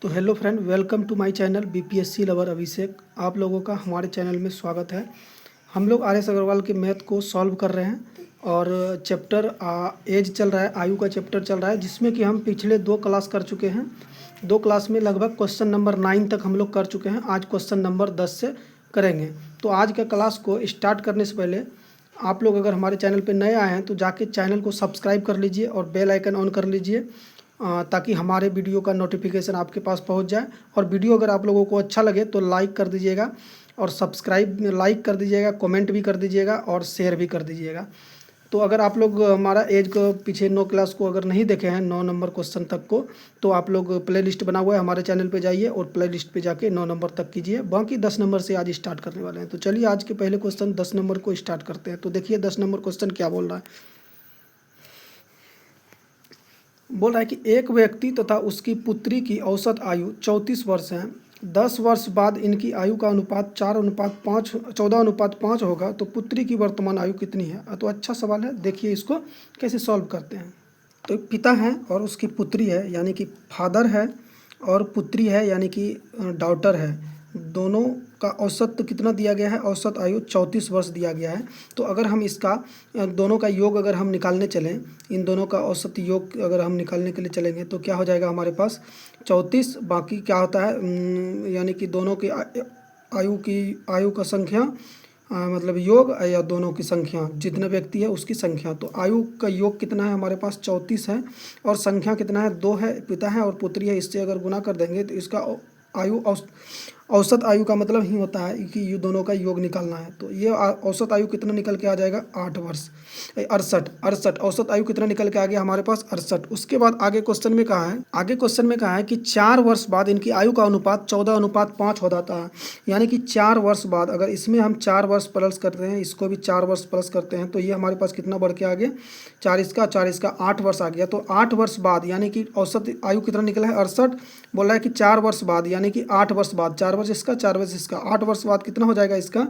तो hello friend, welcome to my channel BPSC lover Abhishek. आप लोगों का हमारे चैनल में स्वागत है। हम लोग आर एस अग्रवाल के मैथ को सॉल्व कर रहे हैं और चैप्टर एज चल रहा है, आयु का चैप्टर चल रहा है, जिसमें कि हम पिछले 2 क्लास कर चुके हैं। 2 क्लास में लगभग क्वेश्चन नंबर 9 तक हम लोग कर चुके हैं। आज क्वेश्चन नंबर 10 से करेंगे। तो आज का क्लास को स्टार्ट करने से पहले आप लोग अगर हमारे चैनल पर नए आए हैं तो जाके चैनल को सब्सक्राइब कर लीजिए और बेल आइकन ऑन कर लीजिए ताकि हमारे वीडियो का नोटिफिकेशन आपके पास पहुंच जाए। और वीडियो अगर आप लोगों को अच्छा लगे तो लाइक कर दीजिएगा और सब्सक्राइब लाइक कर दीजिएगा, कमेंट भी कर दीजिएगा और शेयर भी कर दीजिएगा। तो अगर आप लोग हमारा एज को पीछे 9 क्लास को अगर नहीं देखे हैं, 9 नंबर क्वेश्चन तक को, तो आप लोग प्ले लिस्ट बना हुआ है, हमारे चैनल पे जाइए और प्ले लिस्ट पे जाके 9 नंबर तक कीजिए। बाकी 10 नंबर से आज स्टार्ट करने वाले हैं। तो चलिए आज के पहले क्वेश्चन 10 नंबर को स्टार्ट करते हैं। तो देखिए 10 नंबर क्वेश्चन क्या बोल रहा है। बोल रहा है कि एक व्यक्ति तथा उसकी पुत्री की औसत आयु 34 वर्ष है। 10 वर्ष बाद इनकी आयु का अनुपात 14:5 होगा, तो पुत्री की वर्तमान आयु कितनी है। तो अच्छा सवाल है, देखिए इसको कैसे सॉल्व करते हैं। तो एक पिता है और उसकी पुत्री है, यानी कि फादर है, और पुत्री है यानी कि डॉटर है। दोनों का औसत कितना दिया गया है, औसत आयु 34 वर्ष दिया गया है। तो अगर हम इसका दोनों का योग अगर हम निकालने चलें, इन दोनों का औसत योग अगर हम निकालने के लिए चलेंगे तो क्या हो जाएगा हमारे पास 34, बाकी क्या होता है यानी कि दोनों की आयु का संख्या मतलब योग या दोनों की संख्या, जितने व्यक्ति है उसकी संख्या। तो आयु का योग कितना है हमारे पास 34 है और संख्या कितना है 2 है, पिता है और पुत्री है। इससे अगर गुना कर देंगे तो इसका औसत आयु का मतलब ही होता है कि ये दोनों का योग निकालना है। तो ये औसत आयु कितना निकल के आ जाएगा 8 वर्ष 68 औसत आयु कितना निकल के आ गया हमारे पास 68। उसके बाद आगे क्वेश्चन में कहा है कि 4 वर्ष बाद इनकी आयु का अनुपात 14:5 हो जाता है। यानी कि 4 वर्ष बाद अगर इसमें हम 4 वर्ष प्लस करते हैं, इसको भी 4 वर्ष प्लस करते हैं, तो ये हमारे पास कितना बढ़ के आ गया 4 इसका 8 वर्ष आ गया। तो 8 वर्ष बाद यानी कि औसत आयु कितना निकला है 68। बोल रहा है कि 4 वर्ष बाद यानी कि 8 वर्ष बाद, 4 वर्ष इसका 4 वर्ष इसका, 8 वर्ष बाद कितना हो जाएगा इसका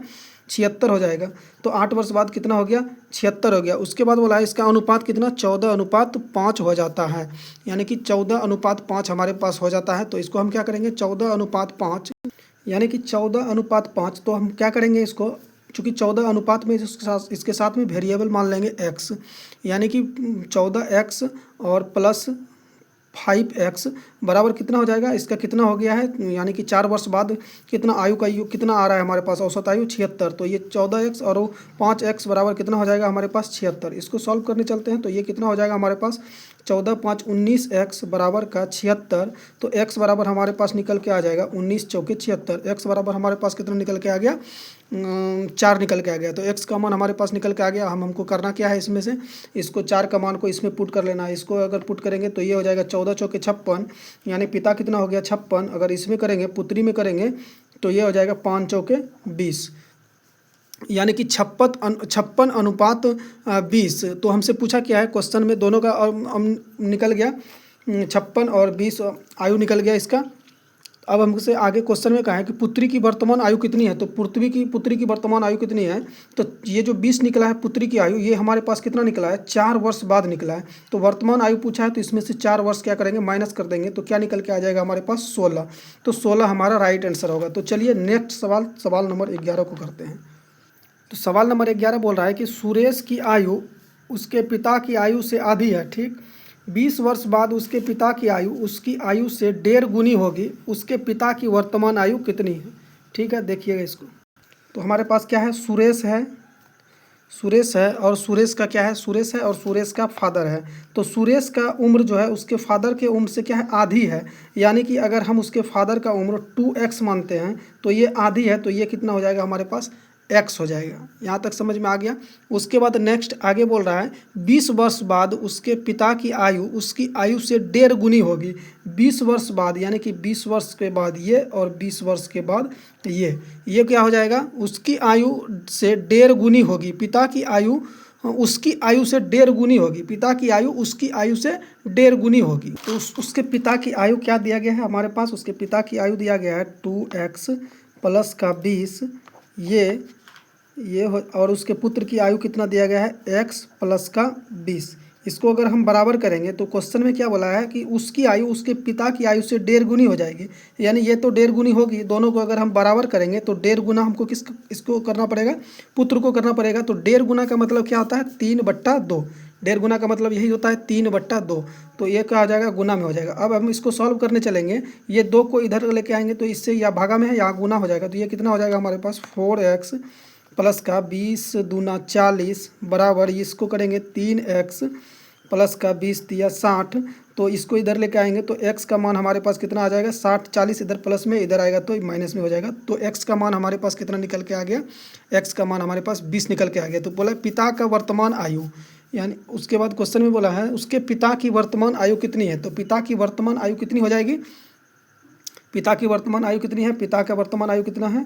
76 हो जाएगा। तो 8 वर्ष बाद कितना हो गया 76 हो गया। उसके बाद बोला है इसका अनुपात कितना 14:5 हो जाता है, यानी कि 14:5 हमारे पास हो जाता है। तो इसको हम क्या करेंगे 14:5 यानी कि 14:5। तो हम क्या करेंगे इसको, चूँकि 14 अनुपात में इसके साथ में वेरिएबल मान लेंगे x, यानी कि 14x और प्लस 5x बराबर कितना हो जाएगा, इसका कितना हो गया है, यानी कि 4 वर्ष बाद कितना आयु का योग कितना आ रहा है हमारे पास औसत आयु 76। तो ये 14x और 5x बराबर कितना हो जाएगा हमारे पास 76। इसको सॉल्व करने चलते हैं। तो ये कितना हो जाएगा हमारे पास 14×5 19x बराबर का 76। तो x बराबर हमारे पास निकल के आ जाएगा 19 चौके 76। x बराबर हमारे पास कितना निकल के आ गया 4 निकल के आ गया। तो x का मान हमारे पास निकल के आ गया। हमको करना क्या है, इसमें से इसको 4 का मान को इसमें पुट कर लेना है। इसको अगर पुट करेंगे तो ये हो जाएगा 14 चौके 56, यानी पिता कितना हो गया 56। अगर इसमें करेंगे पुत्री में करेंगे तो ये हो जाएगा 5 चौके 20, यानी कि 56:20। तो हमसे पूछा क्या है क्वेश्चन में, दोनों का निकल गया 56 और 20 आयु निकल गया इसका। अब हमसे आगे क्वेश्चन में कहा है कि पुत्री की वर्तमान आयु कितनी है। तो पुत्री की वर्तमान आयु कितनी है, तो ये जो 20 निकला है पुत्री की आयु, ये हमारे पास कितना निकला है 4 वर्ष बाद निकला है। तो वर्तमान आयु पूछा है तो इसमें से 4 वर्ष क्या करेंगे माइनस कर देंगे, तो क्या निकल के आ जाएगा हमारे पास 16। तो 16 हमारा राइट आंसर होगा। तो चलिए नेक्स्ट सवाल नंबर 11 को करते हैं। तो सवाल नंबर 11 बोल रहा है कि सुरेश की आयु उसके पिता की आयु से आधी है, ठीक। 20 वर्ष बाद उसके पिता की आयु उसकी आयु से 1.5 गुनी होगी। उसके पिता की वर्तमान आयु कितनी है, ठीक है। देखिएगा इसको, तो हमारे पास क्या है सुरेश है और सुरेश का क्या है, सुरेश है और सुरेश का फादर है। तो सुरेश का उम्र जो है उसके फादर के उम्र से क्या है आधी है, यानी कि अगर हम उसके फादर का उम्र 2x मानते हैं तो ये आधी है। तो ये कितना हो जाएगा हमारे पास x हो जाएगा। यहाँ तक समझ में आ गया। उसके बाद नेक्स्ट आगे बोल रहा है 20 वर्ष बाद उसके पिता की आयु उसकी आयु से 1.5 गुनी होगी। 20 वर्ष बाद यानी कि 20 वर्ष के बाद ये और 20 वर्ष के बाद ये क्या हो जाएगा, उसकी आयु से 1.5 गुनी होगी। पिता की आयु उसकी आयु से 1.5 गुनी होगी, पिता की आयु उसकी आयु से 1.5 गुनी होगी। तो उसके पिता की आयु क्या दिया गया है हमारे पास, उसके पिता की आयु दिया गया है 2x प्लस का 20 ये और उसके पुत्र की आयु कितना दिया गया है x प्लस का 20। इसको अगर हम बराबर करेंगे तो क्वेश्चन में क्या बोला है कि उसकी आयु उसके पिता की आयु से 1.5 गुनी हो जाएगी, यानी ये तो 1.5 गुनी होगी। दोनों को अगर हम बराबर करेंगे तो 1.5 गुना हमको इसको करना पड़ेगा, पुत्र को करना पड़ेगा। तो 1.5 गुना का मतलब क्या होता है 3/2। 1.5 गुना का मतलब यही होता है 3/2। तो ये क्या हो जाएगा गुना में हो जाएगा। अब हम इसको सॉल्व करने चलेंगे, ये 2 को इधर लेके आएंगे तो इससे या भागा में है या गुना हो जाएगा। तो ये कितना हो जाएगा हमारे पास 4x प्लस का 20 दूना 40 बराबर इसको करेंगे 3x प्लस का 20 दिया 60। तो इसको इधर लेके आएंगे तो x का मान हमारे पास कितना आ जाएगा 60। 40 इधर प्लस में इधर आएगा तो माइनस में हो जाएगा। तो x का मान हमारे पास कितना निकल के आ गया, x का मान हमारे पास 20 निकल के आ गया। तो बोला पिता का वर्तमान आयु, यानी उसके बाद क्वेश्चन में बोला है उसके पिता की वर्तमान आयु कितनी है। तो पिता की वर्तमान आयु कितनी हो जाएगी, पिता की वर्तमान आयु कितनी है, पिता का वर्तमान आयु कितना है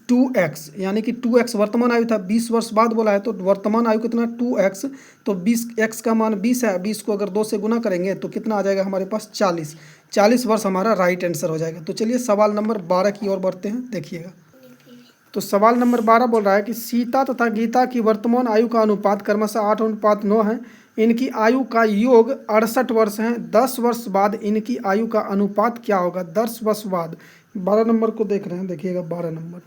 2x, यानी कि 2x वर्तमान आयु था। 20 वर्ष बाद बोला है तो वर्तमान आयु कितना 2x। तो 20x का मान 20 है, 20 को अगर 2 से गुना करेंगे तो कितना आ जाएगा हमारे पास 40। 40 वर्ष हमारा राइट आंसर हो जाएगा। तो चलिए सवाल नंबर 12 की ओर बढ़ते हैं, देखिएगा। तो सवाल नंबर 12 बोल रहा है कि सीता तथा गीता की वर्तमान आयु का अनुपात क्रमशः 8:9 है। इनकी आयु का योग 68 वर्ष है। 10 वर्ष बाद इनकी आयु का अनुपात क्या होगा। 10 वर्ष बाद 12 नंबर को देख रहे हैं, देखिएगा 12 नंबर।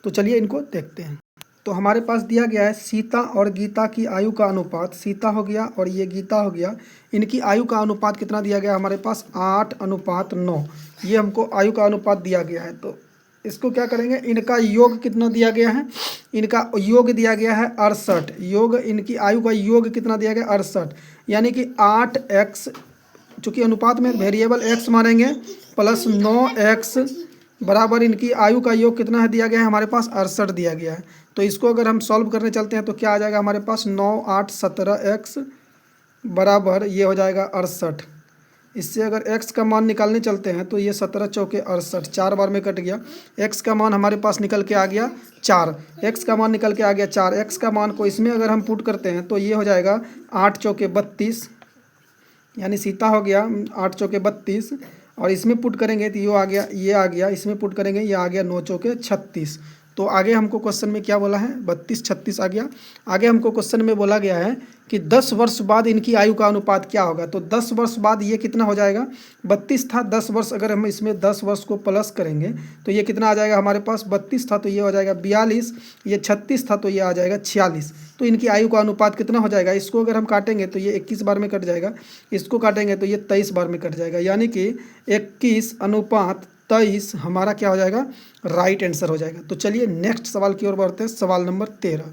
तो चलिए इनको देखते हैं। तो हमारे पास दिया गया है सीता और गीता की आयु का अनुपात, सीता हो गया और ये गीता हो गया। इनकी आयु का अनुपात कितना दिया गया हमारे पास 8:9। ये हमको आयु का अनुपात दिया गया है। तो इसको क्या करेंगे, इनका योग कितना दिया गया है, इनका योग दिया गया है 68। योग इनकी आयु का योग कितना दिया गया 68, यानी कि 8x, चूँकि अनुपात में वेरिएबल x मानेंगे, प्लस 9x बराबर इनकी आयु का योग कितना है दिया गया है हमारे पास 68 दिया गया है। तो इसको अगर हम सॉल्व करने चलते हैं तो क्या आ जाएगा हमारे पास 9 8 17x बराबर ये हो जाएगा 68। इससे अगर x का मान निकालने चलते हैं तो ये 17 चौके 68, 4 बार में कट गया। x का मान हमारे पास निकल के आ गया 4, x का मान निकल के आ गया 4। x का मान को इसमें अगर हम पुट करते हैं तो ये हो जाएगा 8 चौके 32, यानी सीता हो गया 8 चौके 32। और इसमें पुट करेंगे तो ये आ गया, इसमें पुट करेंगे ये आ गया 9 चौके 36। तो आगे हमको क्वेश्चन में क्या बोला है 32 36 आ गया। आगे हमको क्वेश्चन में बोला गया है कि 10 वर्ष बाद इनकी आयु का अनुपात क्या होगा। तो 10 वर्ष बाद ये कितना हो जाएगा, 32 था, 10 वर्ष अगर हम इसमें 10 वर्ष को प्लस करेंगे तो ये कितना आ जाएगा हमारे पास 32 था तो ये हो जाएगा 42, ये 36 था तो ये आ जाएगा 46। तो इनकी आयु का अनुपात कितना हो जाएगा, इसको अगर हम काटेंगे तो ये 21 बार में कट जाएगा, इसको काटेंगे तो ये 23 बार में कट जाएगा, यानी कि 21:23 हमारा क्या हो जाएगा राइट आंसर हो जाएगा। तो चलिए नेक्स्ट सवाल की ओर बढ़ते हैं, सवाल नंबर 13।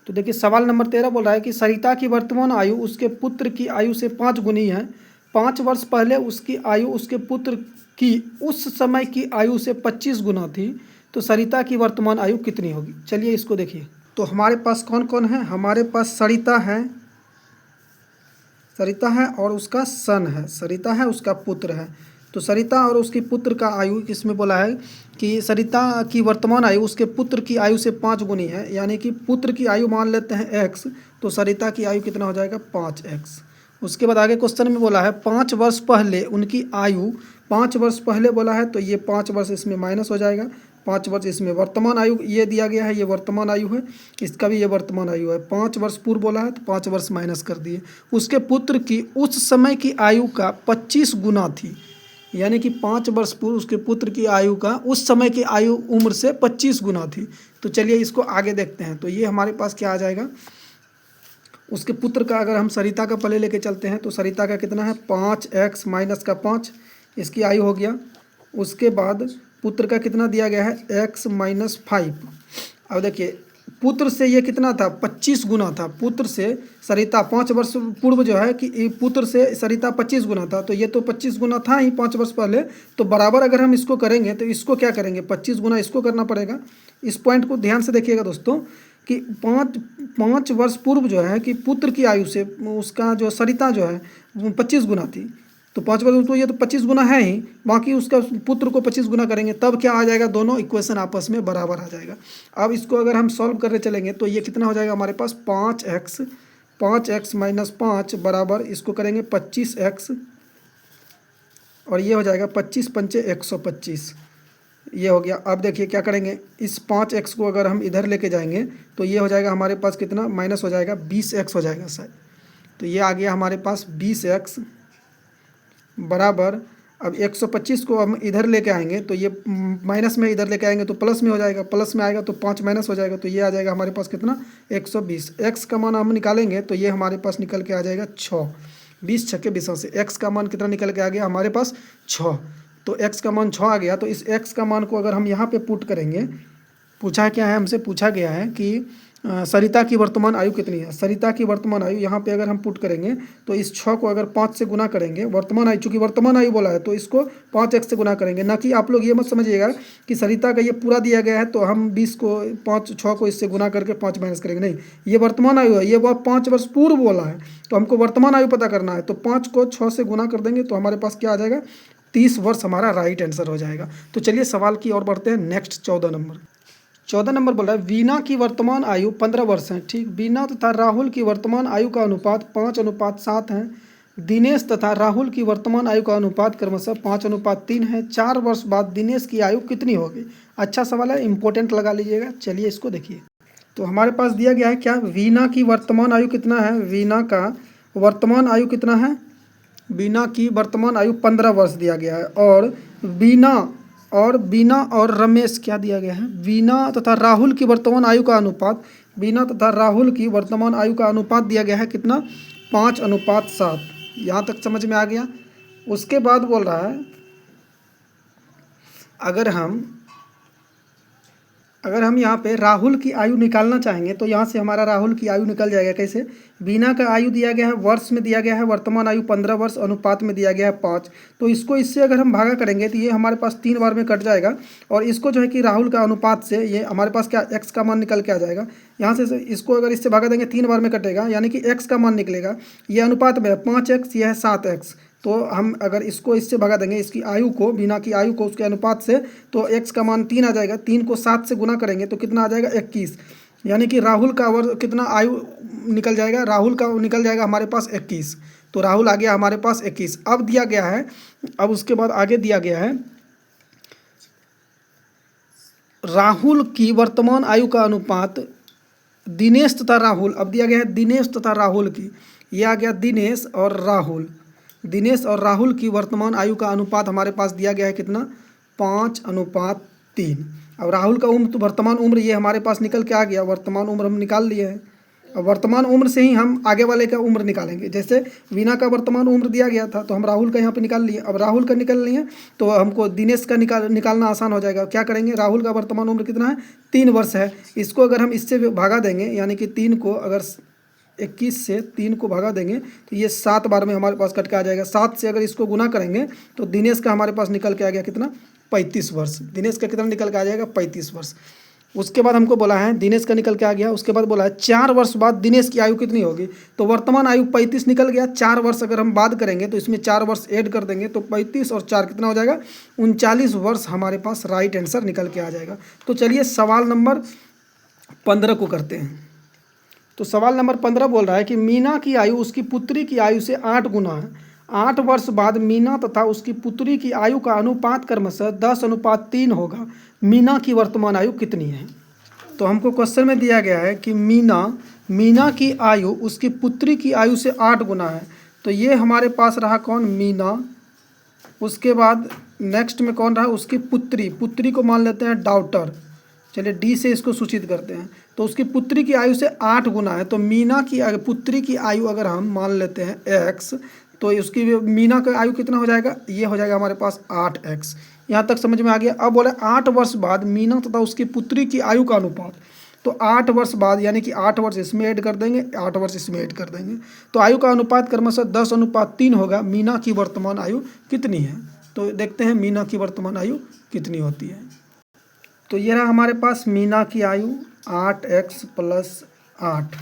तो देखिए सवाल नंबर 13 बोल रहा है कि सरिता की वर्तमान आयु उसके पुत्र की आयु से 5 गुनी है। 5 वर्ष पहले उसकी आयु उसके पुत्र की उस समय की आयु से 25 गुना थी। तो सरिता की वर्तमान आयु कितनी होगी। चलिए इसको देखिए। तो हमारे पास कौन कौन है, हमारे पास सरिता है और उसका सन है, सरिता है उसका पुत्र है। तो सरिता और उसके पुत्र का आयु इसमें बोला है कि सरिता की वर्तमान आयु उसके पुत्र की आयु से 5 गुनी है, यानी कि पुत्र की आयु मान लेते हैं x, तो सरिता की आयु कितना हो जाएगा 5x। उसके बाद आगे क्वेश्चन में बोला है 5 वर्ष पहले उनकी आयु, 5 वर्ष पहले बोला है तो ये 5 वर्ष इसमें माइनस हो जाएगा, 5 वर्ष इसमें वर्तमान आयु ये दिया गया है, ये वर्तमान आयु है, इसका भी ये वर्तमान आयु है। 5 वर्ष पूर्व बोला है तो 5 वर्ष माइनस कर दिए। उसके पुत्र की उस समय की आयु का 25 गुना थी, यानी कि 5 वर्ष पूर्व उसके पुत्र की आयु का उस समय की आयु उम्र से 25 गुना थी। तो चलिए इसको आगे देखते हैं। तो ये हमारे पास क्या आ जाएगा, उसके पुत्र का अगर हम सरिता का पहले लेके चलते हैं तो सरिता का कितना है 5x माइनस का 5, इसकी आयु हो गया। उसके बाद पुत्र का कितना दिया गया है x माइनस 5। अब देखिए पुत्र से ये कितना था 25 गुना था, पुत्र से सरिता 5 वर्ष पूर्व जो है कि पुत्र से सरिता 25 गुना था, तो ये तो 25 गुना था ही 5 वर्ष पहले। तो बराबर अगर हम इसको करेंगे तो इसको क्या करेंगे 25 गुना इसको करना पड़ेगा। इस पॉइंट को ध्यान से देखिएगा दोस्तों कि 5 वर्ष पूर्व जो है कि पुत्र की आयु से उसका जो सरिता जो है 25 गुना थी, तो 5 वर्ष तो ये तो 25 गुना है ही, बाकी उसका पुत्र को 25 गुना करेंगे तब क्या आ जाएगा, दोनों इक्वेशन आपस में बराबर आ जाएगा। अब इसको अगर हम सॉल्व करने चलेंगे तो ये कितना हो जाएगा हमारे पास 5x माइनस 5 बराबर इसको करेंगे 25x, और ये हो जाएगा 25 पंचे 125, ये हो गया। अब देखिए क्या करेंगे, इस 5x को अगर हम इधर लेके जाएंगे तो ये हो जाएगा हमारे पास कितना, माइनस हो जाएगा 20x हो जाएगा शायद। तो ये आ गया हमारे पास 20x बराबर, अब 125 को हम इधर लेके आएंगे तो ये माइनस में इधर लेके आएंगे तो प्लस में हो जाएगा, प्लस में आएगा तो 5 माइनस हो जाएगा, तो ये आ जाएगा हमारे पास कितना 120। x का मान हम निकालेंगे तो ये हमारे पास निकल के आ जाएगा 6, 20 छक्के 20 से x का मान कितना निकल के आ गया हमारे पास 6। तो x का मान 6 आ गया। तो इस x का मान को अगर हम यहाँ पे पुट करेंगे, पूछा क्या है हमसे, पूछा गया है कि सरिता की वर्तमान आयु कितनी है। सरिता की वर्तमान आयु यहाँ पे अगर हम पुट करेंगे तो इस 6 को अगर 5 से गुना करेंगे, वर्तमान आयु, चूंकि वर्तमान आयु बोला है तो इसको 5x से गुना करेंगे। ना कि आप लोग ये मत समझिएगा कि सरिता का ये पूरा दिया गया है तो हम 20 को 6 को इससे गुना करके 5 माइनस करेंगे, नहीं, ये वर्तमान आयु है, ये वह 5 वर्ष पूर्व बोला है तो हमको वर्तमान आयु पता करना है। तो 5 को 6 से गुना कर देंगे तो हमारे पास क्या आ जाएगा, 30 वर्ष हमारा राइट आंसर हो जाएगा। तो चलिए सवाल की ओर बढ़ते हैं। Next 14 number. 14 नंबर बोल रहा है वीना की वर्तमान आयु 15 वर्ष है। ठीक, वीना तथा राहुल की वर्तमान आयु का अनुपात 5:7 है। दिनेश तथा राहुल की वर्तमान आयु का अनुपात क्रमशः 5:3 है। 4 वर्ष बाद दिनेश की आयु कितनी होगी। अच्छा सवाल है, इंपॉर्टेंट लगा लीजिएगा। चलिए इसको देखिए। तो हमारे पास दिया गया है क्या, वीना की वर्तमान आयु कितना है, वीना का वर्तमान आयु कितना है, वीना की वर्तमान आयु 15 वर्ष दिया गया है। और वीना और रमेश क्या दिया गया है, वीना तथा राहुल की वर्तमान आयु का अनुपात, वीना तथा राहुल की वर्तमान आयु का अनुपात दिया गया है कितना, 5:7। यहाँ तक समझ में आ गया। उसके बाद बोल रहा है अगर हम यहाँ पे राहुल की आयु निकालना चाहेंगे तो यहाँ से हमारा राहुल की आयु निकल जाएगा। कैसे, वीना का आयु दिया गया है, वर्ष में दिया गया है, वर्तमान आयु 15 वर्ष, अनुपात में दिया गया है 5। तो इसको इससे अगर हम भागा करेंगे तो ये हमारे पास 3 बार में कट जाएगा। और इसको जो है कि राहुल का अनुपात से ये हमारे पास क्या, x का मान निकल के आ जाएगा। यहाँ से इसको अगर इससे भागा देंगे 3 बार में कटेगा, यानी कि x का मान निकलेगा। ये अनुपात में है 5x, यह है 7x। तो हम अगर इसको इससे भगा देंगे, इसकी आयु को, वीना की आयु को उसके अनुपात से, तो x का मान 3 आ जाएगा। 3 को 7 से गुना करेंगे तो कितना आ जाएगा 21। यानी कि राहुल का कितना आयु निकल जाएगा, राहुल का निकल जाएगा हमारे पास 21। तो राहुल आ गया हमारे पास 21। अब दिया गया है, अब उसके बाद आगे दिया गया है राहुल की वर्तमान आयु का अनुपात दिनेश तथा राहुल। अब दिया गया है दिनेश तथा राहुल की, ये आ गया दिनेश और राहुल। दिनेश और राहुल की वर्तमान आयु का अनुपात हमारे पास दिया गया है कितना, 5:3। अब राहुल का उम्र, तो वर्तमान उम्र ये हमारे पास निकल के आ गया, वर्तमान उम्र हम निकाल लिए हैं। अब वर्तमान उम्र से ही हम आगे वाले का उम्र निकालेंगे। जैसे वीना का वर्तमान उम्र दिया गया था तो हम राहुल का यहाँ पे निकाल लिए। अब राहुल का निकाल लिए तो हमको दिनेश का निकालना आसान हो जाएगा। क्या करेंगे, राहुल का वर्तमान उम्र कितना है, 3 वर्ष है। इसको अगर हम इससे भागा देंगे, यानी कि 3 को अगर 21 से 3 को भगा देंगे तो ये 7 बार में हमारे पास कट के आ जाएगा। 7 से अगर इसको गुना करेंगे तो दिनेश का हमारे पास निकल के आ गया कितना, 35 वर्ष। दिनेश का कितना निकल के आ जाएगा, 35 वर्ष। उसके बाद हमको बोला है दिनेश का निकल के आ गया। उसके बाद बोला है 4 वर्ष बाद दिनेश की आयु कितनी होगी। तो वर्तमान आयु 35 निकल गया, 4 वर्ष अगर हम बाद करेंगे तो इसमें 4 वर्ष ऐड कर देंगे तो 35 और 4 कितना हो जाएगा, 39 वर्ष हमारे पास राइट आंसर निकल के आ जाएगा। तो चलिए सवाल नंबर 15 को करते हैं। तो सवाल नंबर 15 बोल रहा है कि मीना की आयु उसकी पुत्री की आयु से 8 गुना है। 8 वर्ष बाद मीना तथा उसकी पुत्री की आयु का अनुपात क्रमशः 10:3 होगा। मीना की वर्तमान आयु कितनी है। तो हमको क्वेश्चन में दिया गया है कि मीना की आयु उसकी पुत्री की आयु से 8 गुना है। तो ये हमारे पास रहा कौन, मीना। उसके बाद नेक्स्ट में कौन रहा, उसकी पुत्री को मान लेते हैं डॉटर। चलिए डी से इसको सूचित करते हैं। तो उसकी पुत्री की आयु से 8 गुना है। तो मीना की पुत्री की आयु अगर हम मान लेते हैं x, तो उसकी मीना का आयु कितना हो जाएगा, ये हो जाएगा हमारे पास 8x। यहाँ तक समझ में आ गया। अब बोले 8 वर्ष बाद मीना तथा उसकी पुत्री की आयु का अनुपात। तो 8 वर्ष बाद यानी कि 8 वर्ष इसमें ऐड कर देंगे, 8 वर्ष इसमें ऐड कर देंगे तो आयु का अनुपात क्रमशः 10:3 होगा। मीना की वर्तमान आयु कितनी है, तो देखते हैं मीना की वर्तमान आयु कितनी होती है। तो ये रहा हमारे पास मीना की आयु 8x + 8।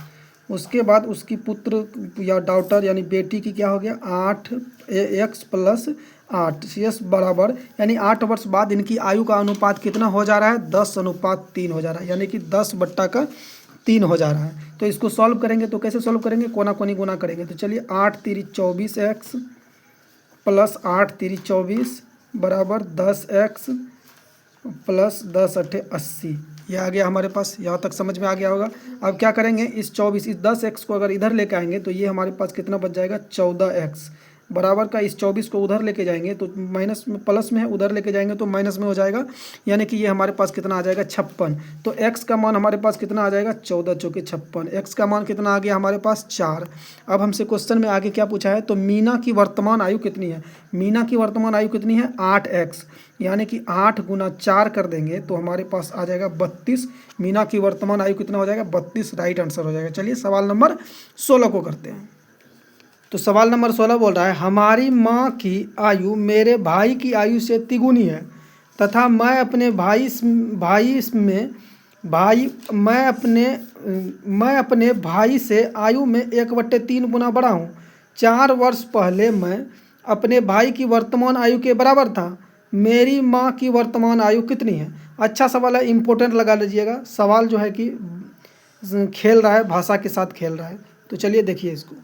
उसके बाद उसकी पुत्र या डॉटर यानी बेटी की क्या हो गया, 8x + 8 CS बराबर, यानी 8 वर्ष बाद इनकी आयु का अनुपात कितना हो जा रहा है, 10:3 हो जा रहा है, यानी कि 10/3 हो जा रहा है। तो इसको सॉल्व करेंगे तो कैसे सॉल्व करेंगे, कोना कोनी गुना करेंगे। तो चलिए 8 × 3 = 24x + 8 × 3 = 24 बराबर 10x प्लस 10 अट्ठे 80, ये आ गया हमारे पास। यहाँ तक समझ में आ गया होगा। अब क्या करेंगे, इस 10x को अगर इधर लेके आएंगे तो ये हमारे पास कितना बच जाएगा, 14x बराबर का इस 24 को उधर लेके जाएंगे तो माइनस में, प्लस में है, उधर लेके जाएंगे तो माइनस में हो जाएगा, यानी कि ये हमारे पास कितना आ जाएगा, 56। तो x का मान हमारे पास कितना आ जाएगा, 14 चौके 56। x का मान कितना आ गया हमारे पास, 4। अब हमसे क्वेश्चन में आगे क्या पूछा है, तो मीना की वर्तमान आयु कितनी है। मीना की वर्तमान आयु कितनी है, 8x, यानी कि 8 गुना 4 कर देंगे तो हमारे पास आ जाएगा 32। मीना की वर्तमान आयु कितना हो जाएगा, 32 राइट आंसर हो जाएगा। चलिए सवाल नंबर 16 को करते हैं। तो सवाल नंबर 16 बोल रहा है, हमारी माँ की आयु मेरे भाई की आयु से तिगुनी है तथा मैं अपने भाई से आयु में 1/3 गुना बड़ा हूँ। 4 वर्ष पहले मैं अपने भाई की वर्तमान आयु के बराबर था। मेरी माँ की वर्तमान आयु कितनी है। अच्छा सवाल है, इम्पोर्टेंट लगा लीजिएगा। सवाल जो है कि खेल रहा है, भाषा के साथ खेल रहा है। तो चलिए देखिए इसको।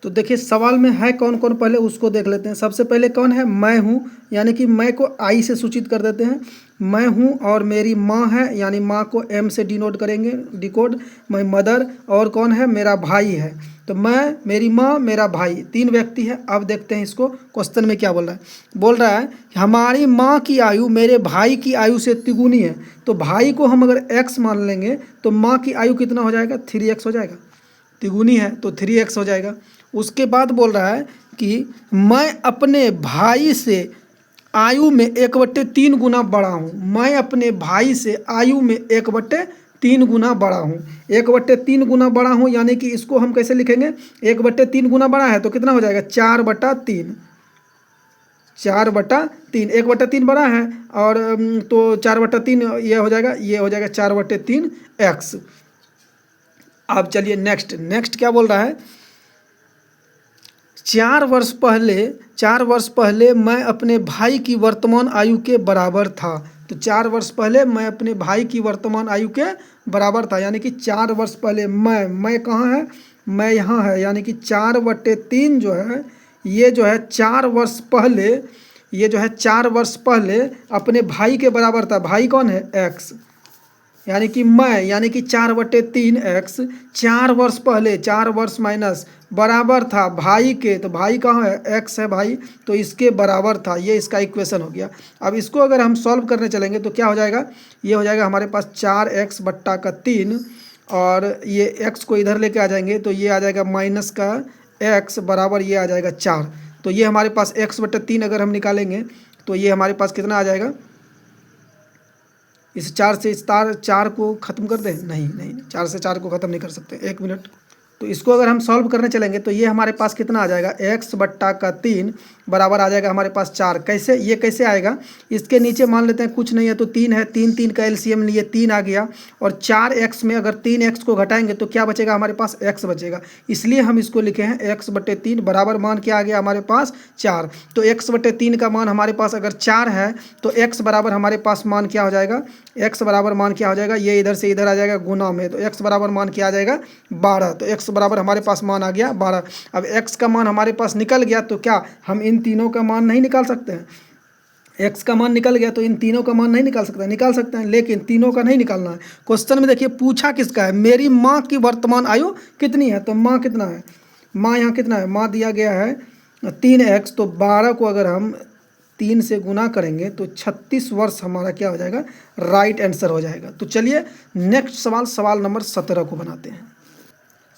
तो देखिए सवाल में है कौन कौन, पहले उसको देख लेते हैं। सबसे पहले कौन है, मैं हूँ, यानी कि मैं को आई से सूचित कर देते हैं। मैं हूँ और मेरी माँ है, यानी माँ को एम से डिनोट करेंगे, डिकोड। मैं मदर, और कौन है, मेरा भाई है। तो मैं, मेरी माँ, मेरा भाई, 3 व्यक्ति है। अब देखते हैं इसको क्वेश्चन में क्या बोल रहा है। बोल रहा है हमारी माँ की आयु मेरे भाई की आयु से तिगुनी है। तो भाई को हम अगर x मान लेंगे तो माँ की आयु कितना हो जाएगा, 3x हो जाएगा। तिगुनी है तो 3x हो जाएगा। उसके बाद बोल रहा है कि मैं अपने भाई से आयु में 1/3 गुना बड़ा हूँ। मैं अपने भाई से आयु में 1/3 गुना बड़ा हूँ। 1/3 गुना बड़ा हूँ, यानी कि इसको हम कैसे लिखेंगे, 1/3 गुना बड़ा है तो कितना हो जाएगा, 4/3। 4/3, 1/3 बड़ा है और तो 4/3 ये हो जाएगा, ये हो जाएगा 4/3x। अब चलिए नेक्स्ट क्या बोल रहा है, 4 वर्ष पहले मैं अपने भाई की वर्तमान आयु के बराबर था। तो 4 वर्ष पहले मैं अपने भाई की वर्तमान आयु के बराबर था, यानी कि 4 वर्ष पहले मैं कहाँ है, मैं यहाँ है, यानी कि 4/3 जो है, ये जो है 4 वर्ष पहले, ये जो है 4 वर्ष पहले अपने भाई के बराबर था। भाई कौन है, x, यानी कि मैं, यानी कि 4/3x 4 वर्ष पहले, 4 वर्ष माइनस बराबर था भाई के। तो भाई कहाँ है, x है भाई, तो इसके बराबर था। ये इसका इक्वेशन हो गया। अब इसको अगर हम सॉल्व करने चलेंगे तो क्या हो जाएगा, ये हो जाएगा हमारे पास 4x/3 और ये x को इधर लेके आ जाएंगे तो ये आ जाएगा माइनस का x बराबर ये आ जाएगा 4। तो ये हमारे पास x/3 अगर हम निकालेंगे तो ये हमारे पास कितना आ जाएगा, इस 4 से इस 4 को ख़त्म कर दें, नहीं 4 से 4 को ख़त्म नहीं कर सकते, 1 मिनट। तो इसको अगर हम सॉल्व करने चलेंगे तो ये हमारे पास कितना आ जाएगा, x/3 बराबर आ जाएगा हमारे पास 4। कैसे, ये कैसे आएगा, इसके नीचे मान लेते हैं कुछ नहीं है तो 3 है, 3 का एलसीएम लिए 3 आ गया, और 4x में अगर 3x को घटाएंगे तो क्या बचेगा, हमारे पास x बचेगा। इसलिए हम इसको लिखे हैं x/3 बराबर मान क्या आ गया हमारे पास, 4। तो x/3 का मान हमारे पास अगर 4 है तो x बराबर हमारे पास मान क्या हो जाएगा, x बराबर मान क्या हो जाएगा, ये इधर से इधर आ जाएगा गुना में, तो x बराबर मान क्या आ जाएगा, 12। तो x बराबर हमारे पास मान आ गया 12। अब x का मान हमारे पास निकल गया तो क्या हम इन तीनों का मान नहीं निकाल सकते हैं, x का मान निकल गया तो इन तीनों का मान नहीं निकाल सकते हैं, लेकिन तीनों का नहीं निकालना है। क्वेश्चन में देखिए पूछा किसका है, मेरी माँ की वर्तमान आयु कितनी है। तो माँ कितना है, माँ यहाँ कितना है, माँ दिया गया है 3x, तो 12 को अगर हम 3 से गुना करेंगे तो 36 वर्ष हमारा क्या हो जाएगा, राइट आंसर हो जाएगा। तो चलिए नेक्स्ट सवाल नंबर 17 को बनाते हैं।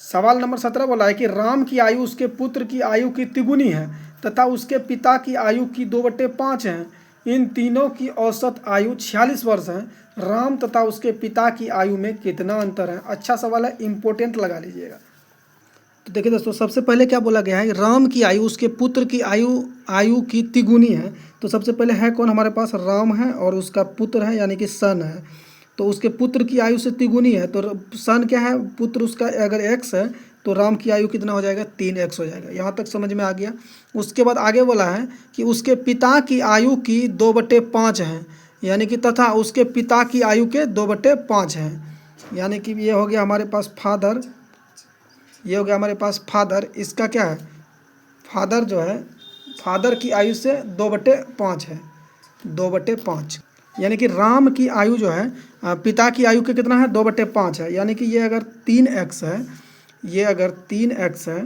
सवाल नंबर 17 बोला है कि राम की आयु उसके पुत्र की आयु की तिगुनी है तथा उसके पिता की आयु की 2/5 है। इन तीनों की औसत आयु 46 वर्ष है। राम तथा उसके पिता की आयु में कितना अंतर है। अच्छा सवाल है, इंपॉर्टेंट लगा लीजिएगा। तो देखिए दोस्तों, सबसे पहले क्या बोला गया है, राम की आयु उसके पुत्र की आयु की तिगुनी है। तो सबसे पहले है कौन, हमारे पास राम है और उसका पुत्र है यानी कि सन है, तो उसके पुत्र की आयु से तिगुनी है। तो सन क्या है, पुत्र उसका अगर x है तो राम की आयु कितना हो जाएगा, 3x हो जाएगा। यहाँ तक समझ में आ गया। उसके बाद आगे बोला है कि उसके पिता की आयु की 2/5 है, यानी कि तथा उसके पिता की आयु के 2/5 हैं, यानी कि ये हो गया हमारे पास फादर, ये हो गया हमारे पास फादर। इसका क्या है, फादर जो है, फादर की आयु से 2/5 है, 2/5। यानी कि राम की आयु जो है पिता की आयु के कितना है 2/5 है। यानी कि ये अगर 3x है, ये अगर 3x है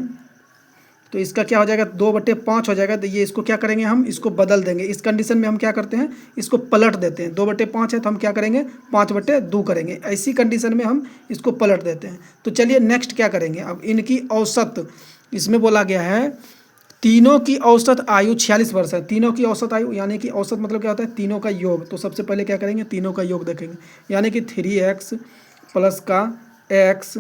तो इसका क्या हो जाएगा 2/5 हो जाएगा। तो ये इसको क्या करेंगे, हम इसको बदल देंगे। इस कंडीशन में हम क्या करते हैं, इसको पलट देते हैं। 2/5 है तो हम क्या करेंगे 5/2 करेंगे। ऐसी कंडीशन में हम इसको पलट देते हैं। तो चलिए नेक्स्ट क्या करेंगे, अब इनकी औसत, इसमें बोला गया है तीनों की औसत आयु 46 वर्ष है। तीनों की औसत आयु यानी कि औसत मतलब क्या होता है, तीनों का योग। तो सबसे पहले क्या करेंगे, तीनों का योग देखेंगे। यानी कि 3x प्लस का x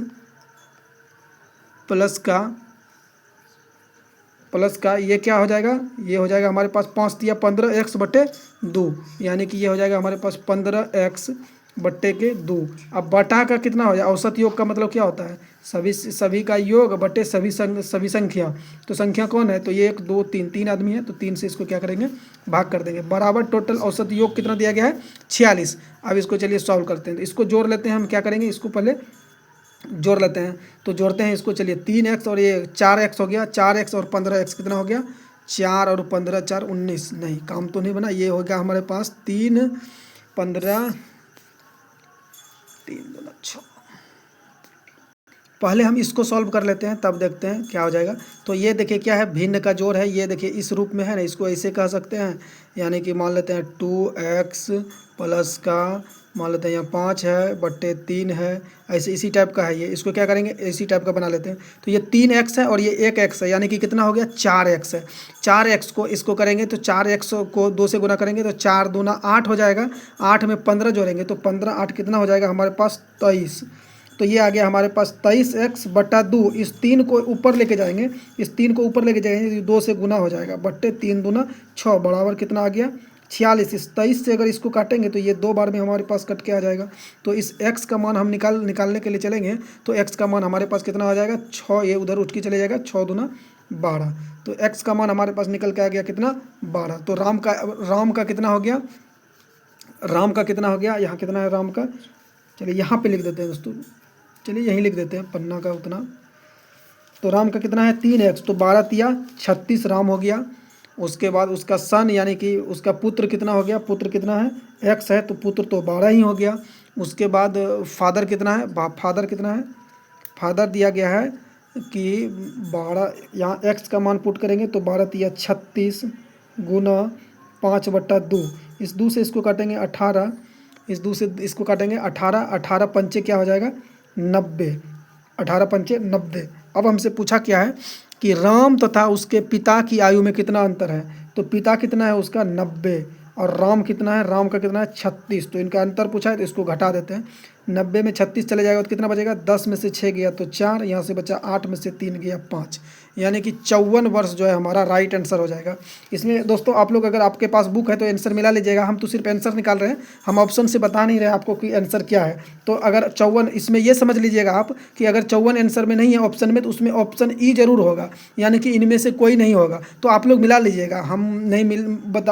प्लस का ये क्या हो जाएगा, ये हो जाएगा हमारे पास 5 तिया 15x/2, यानी कि ये हो जाएगा हमारे पास 15x/2। अब बटा का कितना हो जाएगा, औसत योग का मतलब क्या होता है, सभी का योग बटे सभी संख्या। तो संख्या कौन है, तो ये 1 2 3 3 आदमी है, तो 3 से इसको क्या करेंगे भाग कर देंगे, बराबर टोटल औसत योग कितना दिया गया है 46। अब इसको चलिए सॉल्व करते हैं। तो इसको जोड़ लेते हैं हम, क्या करेंगे इसको पहले जोड़ लेते हैं। तो जोड़ते हैं इसको, चलिए 3x और ये 4x हो गया, 4x और 15x कितना हो गया 4 और 15 4 19। नहीं काम तो नहीं बना, ये हो गया हमारे पास 3 15 3 2 6। पहले हम इसको सॉल्व कर लेते हैं तब देखते हैं क्या हो जाएगा। तो ये देखिए क्या है, भिन्न का जोड़ है, ये देखिए इस रूप में है ना, इसको ऐसे कह सकते हैं। यानी कि मान लेते हैं 2x प्लस का मान लेते हैं यहाँ 5 है बट्टे 3 है, ऐसे इसी टाइप का है ये। इसको क्या करेंगे इसी टाइप का बना लेते हैं। तो ये 3x है और ये 1x है, यानी कि कितना हो गया 4x है। 4x को इसको करेंगे तो 4x को 2 से गुना करेंगे तो 4 दूना 8 हो जाएगा। 8 में 15 जोड़ेंगे तो 15 8 कितना हो जाएगा हमारे पास 23। तो ये आ गया हमारे पास 23x/2। इस 3 को ऊपर लेके जाएंगे, इस 3 को ऊपर लेके जाएंगे 2 से गुना हो जाएगा, बट्टे 3 दूना 6 बराबर कितना आ गया 46। इस 23 से अगर इसको काटेंगे तो ये 2 बार में हमारे पास कट के आ जाएगा। तो इस x का मान हम निकालने के लिए चलेंगे तो x का मान हमारे पास कितना आ जाएगा 6, ये उधर उठ के चले जाएगा 6 दूना 12। तो x का मान हमारे पास निकल के आ गया कितना 12। तो राम का कितना हो गया, राम का कितना हो गया, यहाँ कितना है राम का, चलिए यहाँ पे लिख देते हैं दोस्तों, चलिए यहीं लिख देते हैं पन्ना का उतना। तो राम का कितना है 3x, तो 12 तिया 36 राम हो गया। उसके बाद उसका सन यानी कि उसका पुत्र कितना हो गया, पुत्र कितना है x है तो पुत्र तो 12 ही हो गया। उसके बाद फादर कितना है, फादर कितना है, फादर दिया गया है कि 12, यहाँ x का मान पुट करेंगे तो 12 तिया 36 गुना 5/2। इस 2 से इसको काटेंगे 18, इस 2 से इसको काटेंगे 18, 18 पंचे क्या हो जाएगा 90, 18 पंचे 90। अब हमसे पूछा क्या है कि राम तथा उसके पिता की आयु में कितना अंतर है। तो पिता कितना है उसका 90 और राम कितना है, राम का कितना है 36। तो इनका अंतर पूछा है तो इसको घटा देते हैं। 90 में 36 चले जाएगा तो कितना बचेगा, 10 में से 6 गया तो 4, यहाँ से बचा 8 में से 3 गया 5, यानी कि 54 वर्ष जो है हमारा राइट आंसर हो जाएगा। इसमें दोस्तों आप लोग अगर आपके पास बुक है तो आंसर मिला लीजिएगा, हम तो सिर्फ आंसर निकाल रहे हैं, हम ऑप्शन से बता नहीं रहे आपको कि आंसर क्या है। तो अगर 54, इसमें ये समझ लीजिएगा आप कि अगर 54 आंसर में नहीं है ऑप्शन में तो उसमें ऑप्शन ई जरूर होगा, यानी कि इनमें से कोई नहीं होगा। तो आप लोग मिला लीजिएगा, हम नहीं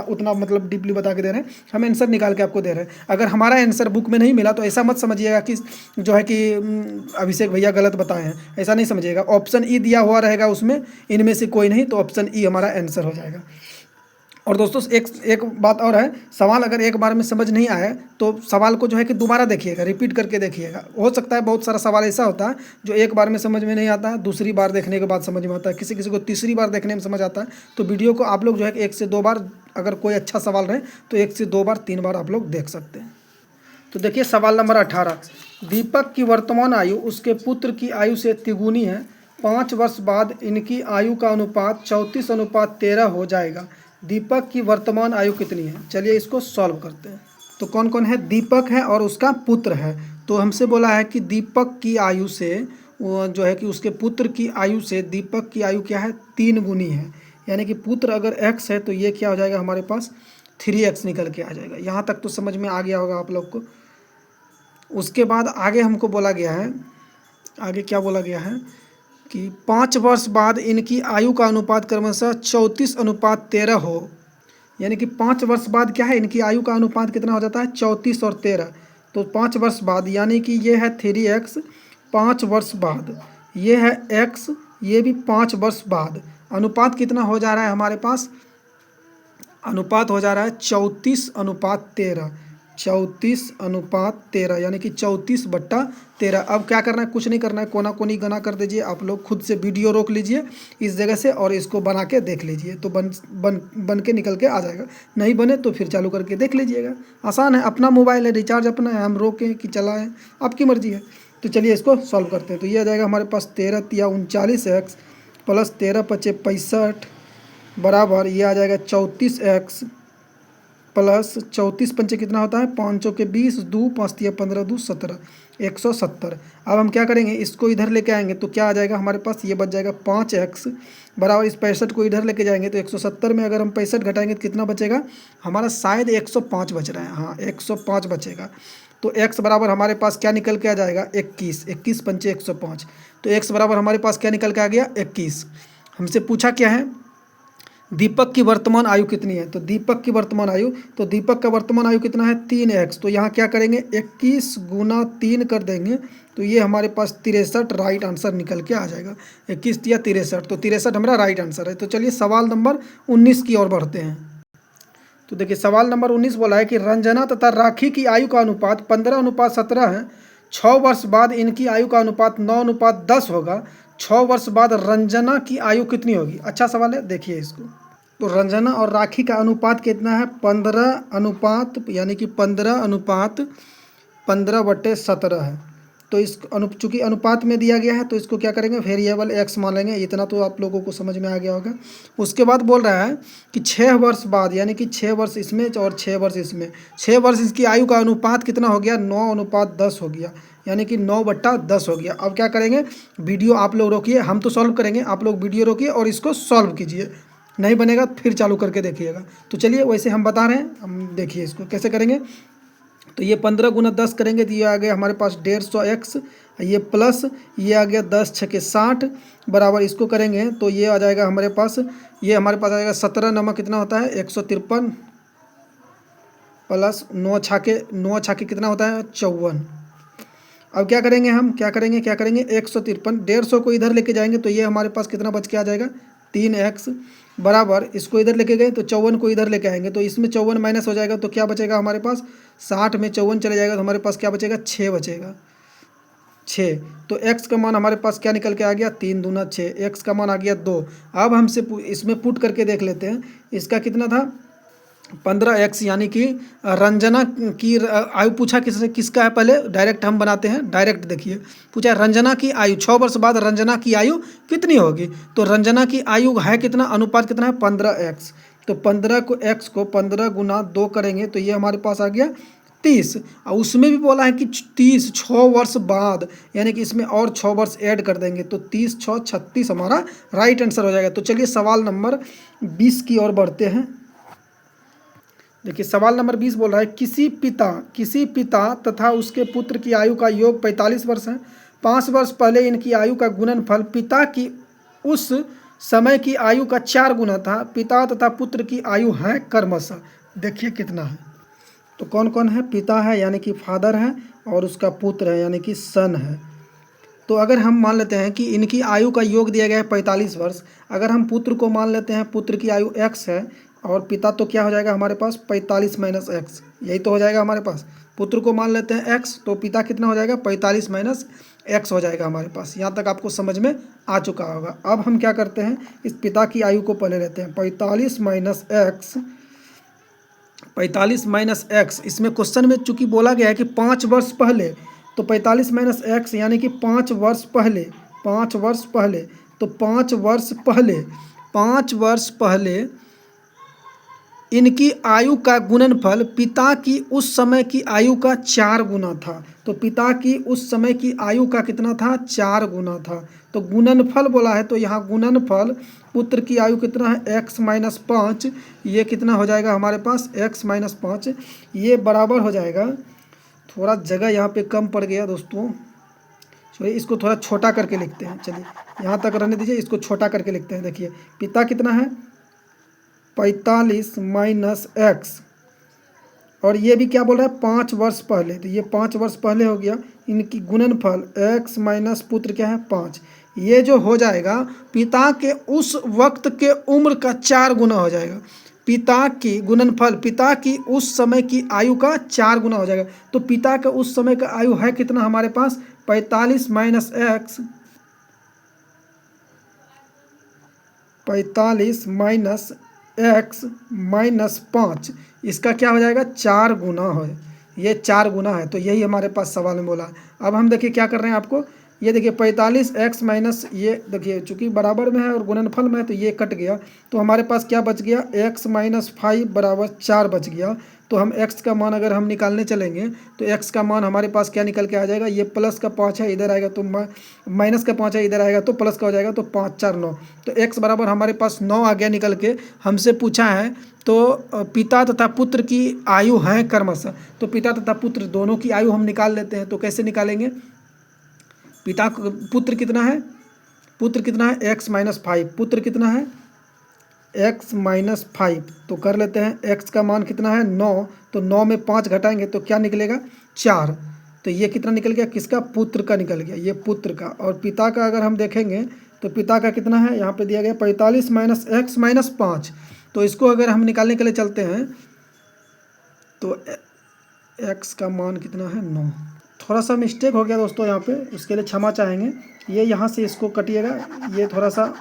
उतना मतलब डीपली बता के दे रहे हैं, हम आंसर निकाल के आपको दे रहे हैं। अगर हमारा आंसर बुक में नहीं मिला तो ऐसा मत समझिएगा कि जो है कि अभिषेक भैया गलत बताए हैं, ऐसा नहीं समझिएगा। ऑप्शन ई दिया हुआ रहेगा उसमें, इनमें से कोई नहीं, तो ऑप्शन ई हमारा आंसर हो जाएगा। और दोस्तों एक बात और है, सवाल अगर एक बार में समझ नहीं आए तो सवाल को जो है कि दोबारा देखिएगा, रिपीट करके देखिएगा। हो सकता है बहुत सारा सवाल ऐसा होता है जो एक बार में समझ में नहीं आता है, दूसरी बार देखने के बाद समझ में आता है, किसी किसी को तीसरी बार देखने में समझ आता है। तो वीडियो को आप लोग जो है कि 1 से 2 बार, अगर कोई अच्छा सवाल रहे तो 1 से 2 बार 3 बार आप लोग देख सकते हैं। तो देखिए सवाल नंबर 18, दीपक की वर्तमान आयु उसके पुत्र की आयु से तिगुनी है। 5 वर्ष बाद इनकी आयु का अनुपात 34:13 हो जाएगा। दीपक की वर्तमान आयु कितनी है। चलिए इसको सॉल्व करते हैं। तो कौन कौन है, दीपक है और उसका पुत्र है। तो हमसे बोला है कि दीपक की आयु से जो है कि उसके पुत्र की आयु से दीपक की आयु क्या है 3 गुनी है। यानी कि पुत्र अगर x है तो ये क्या हो जाएगा हमारे पास 3x निकल के आ जाएगा। यहाँ तक तो समझ में आ गया होगा आप लोग को। उसके बाद आगे हमको बोला गया है, आगे क्या बोला गया है कि 5 वर्ष बाद इनकी आयु का अनुपात क्रमशः 34:13 हो। यानी कि 5 वर्ष बाद क्या है इनकी आयु का अनुपात कितना हो जाता है 34 और 13। तो 5 वर्ष बाद यानी कि ये है 3x, 5 वर्ष बाद ये है x, ये भी 5 वर्ष बाद। अनुपात कितना हो जा रहा है हमारे पास, अनुपात हो जा रहा है 34:13। 34:13 यानी कि 34/13। अब क्या करना है, कुछ नहीं करना है, कोना कोनी गना कर दीजिए। आप लोग खुद से वीडियो रोक लीजिए इस जगह से और इसको बना के देख लीजिए, तो बन के निकल के आ जाएगा। नहीं बने तो फिर चालू करके देख लीजिएगा। आसान है, अपना मोबाइल है, रिचार्ज अपना है, हम रोकें कि चलाएँ आपकी मर्जी है। तो चलिए इसको सॉल्व करते हैं। तो ये आ जाएगा हमारे पास 13 या 39x प्लस 13 पचे 65 बराबर ये आ जाएगा 34x प्लस 34 पंचे कितना होता है, 5 चौके 20, 2 5 तिया 15, 2 17, 170। अब हम क्या करेंगे, इसको इधर लेके आएंगे तो क्या आ जाएगा हमारे पास, ये बच जाएगा 5x बराबर इस 65 को इधर लेके जाएंगे तो 170 में अगर हम 65 घटाएंगे तो कितना बचेगा हमारा, शायद 105 बच रहा है। हाँ 105 बचेगा। तो x बराबर हमारे पास क्या निकल के आ जाएगा, 21, 21 पंचे 105। तो x बराबर हमारे पास क्या निकल के आ गया, 21। हमसे पूछा क्या है, दीपक की वर्तमान आयु कितनी है। तो दीपक की वर्तमान आयु, तो दीपक का वर्तमान आयु कितना है, 3x। तो यहाँ क्या करेंगे, 21 गुना 3 कर देंगे तो ये हमारे पास 63 राइट आंसर निकल के आ जाएगा। 21 या 63, तो 63 हमारा राइट आंसर है। तो चलिए सवाल नंबर 19 की ओर बढ़ते हैं। तो देखिए सवाल नंबर 19 बोला है कि रंजना तथा राखी की आयु का अनुपात 15:17 है। 6 वर्ष बाद इनकी आयु का अनुपात 9:10 होगा। 6 वर्ष बाद रंजना की आयु कितनी होगी। अच्छा सवाल है, देखिए इसको। तो रंजना और राखी का अनुपात कितना है, 15 अनुपात यानी कि 15/17 है। तो इस चूँकि अनुपात में दिया गया है तो इसको क्या करेंगे, वेरिएबल x मान लेंगे। इतना तो आप लोगों को समझ में आ गया होगा। उसके बाद बोल रहा है कि 6 वर्ष बाद यानी कि 6 वर्ष इसमें और 6 वर्ष इसमें, 6 वर्ष इसकी आयु का अनुपात कितना हो गया, 9:10 हो गया, यानी कि 9/10 हो गया। अब क्या करेंगे, वीडियो आप लोग रोकिए, हम तो सॉल्व करेंगे, आप लोग वीडियो रोकिए और इसको सॉल्व कीजिए। नहीं बनेगा फिर चालू करके देखिएगा। तो चलिए वैसे हम बता रहे हैं, हम देखिए इसको कैसे करेंगे। तो ये 15 गुना 10 करेंगे तो ये आ गया हमारे पास 150x, ये प्लस ये आ गया 10 छके 60 बराबर इसको करेंगे तो ये आ जाएगा हमारे पास, ये हमारे पास आ जाएगा 17 नमक कितना होता है 153 प्लस 9 छाके कितना होता है 54। अब क्या करेंगे हम, क्या करेंगे 153, 150 को इधर लेके जाएंगे तो ये हमारे पास कितना बच के आ जाएगा 3x बराबर इसको इधर लेके गए तो 54 को इधर लेके आएंगे तो इसमें 54 माइनस हो जाएगा तो क्या बचेगा हमारे पास, 60 में 54 चले जाएगा तो हमारे पास क्या बचेगा 6 बचेगा 6। तो x का मान हमारे पास क्या निकल के आ गया 3 दूना 6, x का मान आ गया 2। अब हमसे इसमें पुट करके देख लेते हैं, इसका कितना था 15x यानी कि रंजना की आयु पूछा किसका है, पहले डायरेक्ट हम बनाते हैं। डायरेक्ट देखिए पूछा रंजना की आयु 6 वर्ष बाद रंजना की आयु कितनी होगी। तो रंजना की आयु है कितना, अनुपात कितना है 15x। तो 15 को x को 15 गुना 2 करेंगे तो ये हमारे पास आ गया 30। और उसमें भी बोला है कि 30 6 वर्ष बाद, यानी कि इसमें और 6 वर्ष ऐड कर देंगे तो 30 6 36 हमारा राइट आंसर हो जाएगा। तो चलिए सवाल नंबर 20 की ओर बढ़ते हैं। देखिए सवाल नंबर 20 बोल रहा है किसी पिता तथा उसके पुत्र की आयु का योग 45 वर्ष है। 5 वर्ष पहले इनकी आयु का गुणनफल पिता की उस समय की आयु का 4 गुना था। पिता तथा पुत्र की आयु है क्रमशः, देखिए कितना है। तो कौन कौन है, पिता है यानी कि फादर है और उसका पुत्र है यानी कि सन है। तो अगर हम मान लेते हैं कि इनकी आयु का योग दिया गया है 45 वर्ष, अगर हम पुत्र को मान लेते हैं, पुत्र की आयु x है और पिता तो क्या हो जाएगा हमारे पास 45 माइनस x, यही तो हो जाएगा हमारे पास। पुत्र को मान लेते हैं x तो पिता कितना हो जाएगा 45 माइनस x हो जाएगा हमारे पास। यहाँ तक आपको समझ में आ चुका होगा। अब हम क्या करते हैं, इस पिता की आयु को पहले लेते हैं 45 माइनस x। इसमें क्वेश्चन में चूंकि बोला गया है कि 5 वर्ष पहले, तो 45 माइनस x यानी कि 5 वर्ष पहले, तो 5 वर्ष पहले इनकी आयु का गुणनफल पिता की उस समय की आयु का 4 गुना था। तो पिता की उस समय की आयु का कितना था 4 गुना था। तो गुणनफल बोला है तो यहाँ गुणनफल पुत्र की आयु कितना है x माइनस 5, ये कितना हो जाएगा हमारे पास x माइनस 5, ये बराबर हो जाएगा, थोड़ा जगह यहाँ पे कम पड़ गया दोस्तों, चलिए इसको थोड़ा छोटा करके लिखते हैं। चलिए यहाँ तक रहने दीजिए, इसको छोटा करके लिखते हैं। देखिए पिता कितना है 45 माइनस x और ये भी क्या बोल रहा है 5 वर्ष पहले, तो ये 5 वर्ष पहले हो गया। इनकी गुणनफल x माइनस पुत्र क्या है 5, ये जो हो जाएगा पिता के उस वक्त के उम्र का 4 गुना हो जाएगा। पिता की गुणनफल पिता की उस समय की आयु का 4 गुना हो जाएगा। तो पिता का उस समय का आयु है कितना हमारे पास 45 minus x, 45 minus x minus 5, इसका क्या हो जाएगा 4 गुना है, ये 4 गुना है। तो यही हमारे पास सवाल में बोला है। अब हम देखिए क्या कर रहे हैं आपको, ये देखिए 45 एक्स माइनस, ये देखिए चूंकि बराबर में है और गुणनफल में है तो ये कट गया, तो हमारे पास क्या बच गया एक्स माइनस 5 बराबर 4 बच गया। तो हम x का मान अगर हम निकालने चलेंगे तो x का मान हमारे पास क्या निकल के आ जाएगा, ये प्लस का 5 है इधर आएगा तो माइनस का 5 है इधर आएगा तो प्लस का हो जाएगा, तो 5 4 9, तो x बराबर हमारे पास 9 आ गया निकल के। हमसे पूछा है तो पिता तथा पुत्र की आयु है क्रमशः, तो पिता तथा पुत्र दोनों की आयु हम निकाल लेते हैं। तो कैसे निकालेंगे, पिता पुत्र कितना है, पुत्र कितना है x माइनस 5, पुत्र कितना है x माइनस 5, तो कर लेते हैं x का मान कितना है 9, तो 9 में 5 घटाएंगे तो क्या निकलेगा 4, तो ये कितना निकल गया किसका पुत्र का निकल गया, ये पुत्र का। और पिता का अगर हम देखेंगे तो पिता का कितना है, यहाँ पे दिया गया 45 माइनस एक्स माइनस 5, तो इसको अगर हम निकालने के लिए चलते हैं तो x का मान कितना है 9। थोड़ा सा मिस्टेक हो गया दोस्तों यहाँ पे, उसके लिए क्षमा चाहेंगे। ये यहाँ से इसको कटिएगा, ये थोड़ा सा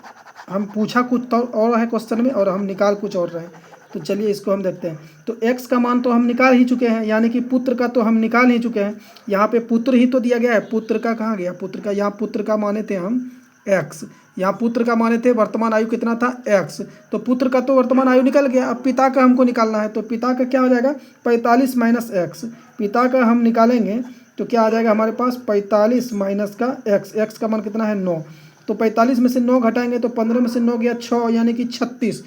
हम पूछा कुछ तो और है क्वेश्चन में और हम निकाल कुछ और रहे हैं। तो चलिए इसको हम देखते हैं। तो x का मान तो हम निकाल ही चुके हैं, यानी कि पुत्र का तो हम निकाल ही चुके हैं। यहाँ पे पुत्र ही तो दिया गया है, पुत्र का कहाँ गया, पुत्र का यहाँ पुत्र का माने थे हम x, यहाँ पुत्र का माने थे वर्तमान आयु कितना था x, तो पुत्र का तो वर्तमान आयु निकल गया। अब पिता का हमको निकालना है, तो पिता का क्या हो जाएगा 45 माइनस एक्स, पिता का हम निकालेंगे तो क्या आ जाएगा हमारे पास 45 माइनस का x, x का मान कितना है 9, तो 45 में से 9 घटाएंगे तो 15 में से 9 गया 6 यानी कि 36,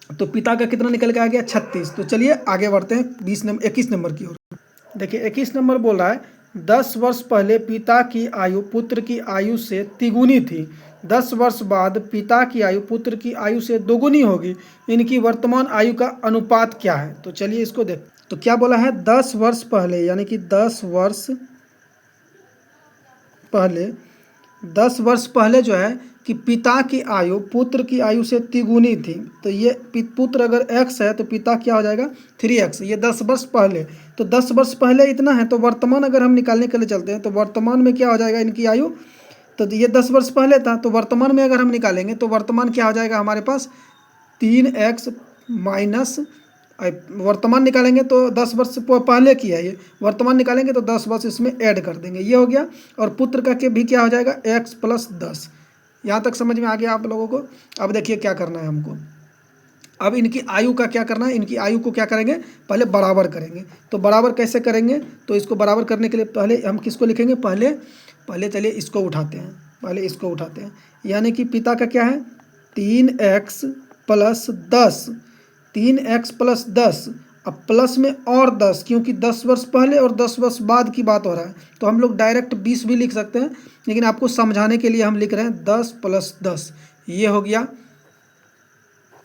तो पिता का कितना निकल के आ गया 36। तो चलिए आगे बढ़ते हैं 21 नंबर की ओर। देखिए 21 नंबर बोल रहा है 10 वर्ष पहले पिता की आयु पुत्र की आयु से तिगुनी थी, 10 वर्ष बाद पिता की आयु पुत्र की आयु से दोगुनी होगी, इनकी वर्तमान आयु का अनुपात क्या है। तो चलिए इसको देख, तो क्या बोला है 10 वर्ष पहले, यानी कि 10 वर्ष पहले, 10 वर्ष पहले जो है कि पिता की आयु पुत्र की आयु से तिगुनी थी, तो ये पुत्र अगर x है तो पिता क्या हो जाएगा 3x, ये 10 वर्ष पहले। तो 10 वर्ष पहले इतना है, तो वर्तमान अगर हम निकालने के लिए चलते हैं तो वर्तमान में क्या हो जाएगा इनकी आयु, तो ये 10 वर्ष पहले था, तो वर्तमान में अगर हम निकालेंगे तो वर्तमान क्या हो जाएगा हमारे पास 3x माइनस, वर्तमान निकालेंगे तो 10 वर्ष पहले की है, ये वर्तमान निकालेंगे तो 10 वर्ष इसमें ऐड कर देंगे, ये हो गया। और पुत्र का के भी क्या हो जाएगा x प्लस 10। यहाँ तक समझ में आ गया आप लोगों को। अब देखिए क्या करना है हमको, अब इनकी आयु का क्या करना है, इनकी आयु को क्या करेंगे पहले बराबर करेंगे। तो बराबर कैसे करेंगे, तो इसको बराबर करने के लिए पहले हम किसको लिखेंगे, पहले चलिए इसको उठाते हैं, पहले इसको उठाते हैं, यानी कि पिता का क्या है 3x प्लस 10, 3x प्लस 10, अब प्लस में और 10, क्योंकि 10 वर्ष पहले और 10 वर्ष बाद की बात हो रहा है, तो हम लोग डायरेक्ट 20 भी लिख सकते हैं, लेकिन आपको समझाने के लिए हम लिख रहे हैं 10 प्लस 10, ये हो गया,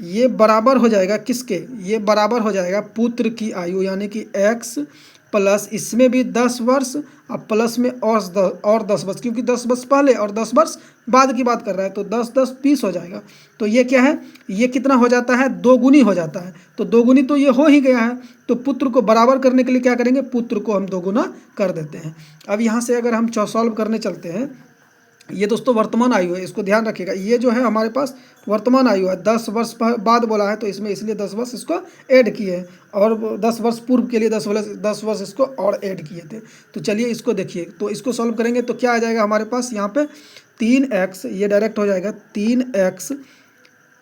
ये बराबर हो जाएगा किसके, ये बराबर हो जाएगा पुत्र की आयु, यानी कि x प्लस इसमें भी 10 वर्ष, अब प्लस में और 10 वर्ष, क्योंकि 10 वर्ष पहले और 10 वर्ष बाद की बात कर रहा है, तो 10 10 20 हो जाएगा। तो ये क्या है, ये कितना हो जाता है दोगुनी हो जाता है, तो दोगुनी तो ये हो ही गया है, तो पुत्र को बराबर करने के लिए क्या करेंगे, पुत्र को हम दोगुना कर देते हैं। अब यहाँ से अगर हम सॉल्व करने चलते हैं, ये दोस्तों वर्तमान आयु है, इसको ध्यान रखिएगा, ये जो है हमारे पास वर्तमान आयु है, 10 वर्ष बाद बोला है तो इसमें इसलिए 10 वर्ष इसको ऐड किए हैं, और 10 वर्ष पूर्व के लिए 10 वर्ष इसको और ऐड किए थे। तो चलिए इसको देखिए, तो इसको सॉल्व करेंगे तो क्या आ जाएगा हमारे पास यहाँ पे 3x, ये डायरेक्ट हो जाएगा 3x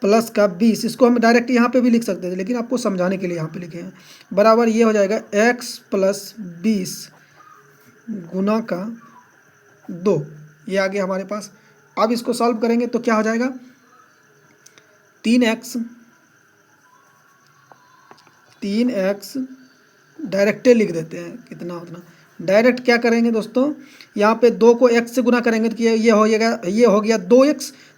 प्लस का 20, इसको हम डायरेक्ट यहाँ पे भी लिख सकते थे, लेकिन आपको समझाने के लिए यहाँ पे लिखे हैं, बराबर ये हो जाएगा x प्लस 20 गुना का 2, ये आ गया हमारे पास। अब इसको सॉल्व करेंगे तो क्या हो जाएगा 3x डायरेक्टे लिख देते हैं, कितना उतना डायरेक्ट क्या करेंगे दोस्तों, यहाँ पे 2 को x से गुना करेंगे तो ये हो गया